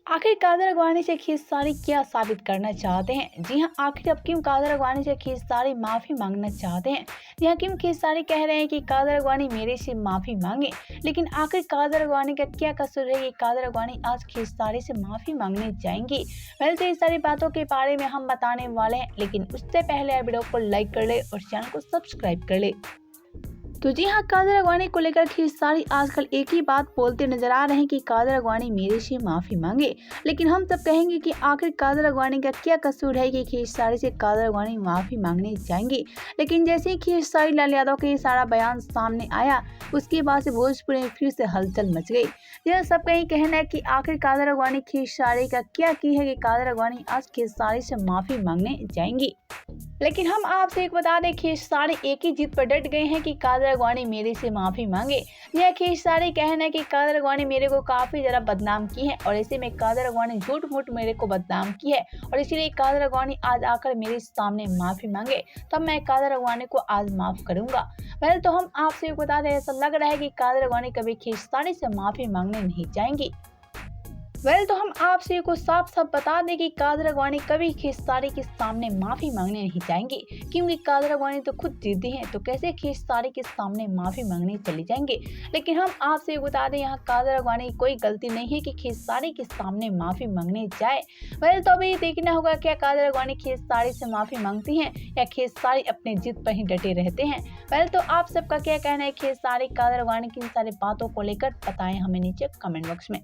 आखिर कादर अगवानी से खेसारी क्या साबित करना चाहते हैं? जी हाँ, आखिर अब क्यों कादर अगवानी से खेसारी माफी मांगना चाहते हैं? जी हाँ, क्यों खेसारी कह रहे हैं कि कादर अगवानी मेरे से माफी मांगे। लेकिन आखिर कादर अगवानी का क्या कसूर है कि कादर अगवानी आज खेसारी से माफी मांगने जाएंगी? पहले तो ये सारी बातों के बारे में हम बताने वाले हैं, लेकिन उससे पहले वीडियो को लाइक कर ले और चैनल को सब्सक्राइब कर ले। तो जी हाँ, कादर अगवानी को लेकर खेसारी आजकल एक ही बात बोलते नजर आ रहे हैं कि कादर अगवानी मेरे से माफी मांगे। लेकिन हम सब कहेंगे कि आखिर कादर अगवानी का क्या कसूर है कि खेसारी से कादर अगवानी माफी मांगने जाएंगे। लेकिन जैसे ही खेसारी लाल यादव का ये सारा बयान सामने आया, उसके बाद से भोजपुरी में फिर से हलचल मच गई। यह सब का ही कहना है कि आखिर कादर अगवानी खेसारी का क्या की है कि कादर अगवानी आज खेसारी से माफी मांगने जाएंगी। लेकिन हम आपसे एक बता दें, खेसारी एक ही जिद पर डट गए हैं कि कादर अगवानी मेरे से माफी मांगे। यह खेसारी कहना है कि कादर अगवानी मेरे को काफी ज्यादा बदनाम की है और ऐसे में कादर अगवानी झूठ मूठ मेरे को बदनाम की है और इसीलिए कादर अगवानी आज आकर मेरे सामने माफी मांगे, तब मैं कादर अगवानी को आज माफ करूंगा। पहले तो हम आपसे एक बता दें, ऐसा लग रहा है कि कादर अगवानी कभी खेसारी से माफी मांगने नहीं जाएंगी। तो हम आपसे को साफ साफ बता दें कि कादर अगवानी कभी खेसारी के सामने माफी मांगने नहीं जाएंगे, क्योंकि कादर अगवानी तो खुद जिद्दी हैं, तो कैसे खेसारी के सामने माफी मांगने चले जाएंगे। लेकिन हम आपसे बता दें, यहाँ कादर अगवानी की कोई गलती नहीं है कि खेसारी के सामने माफी मांगने जाए। तो अभी देखना होगा क्या कादर अगवानी खेसारी से माफी मांगती हैं या खेसारी अपने जिद पर ही डटे रहते हैं। तो आप सबका क्या कहना है खेसारी कादर अगवानी की इन सारी बातों को लेकर, बताएं हमें नीचे कमेंट बॉक्स में।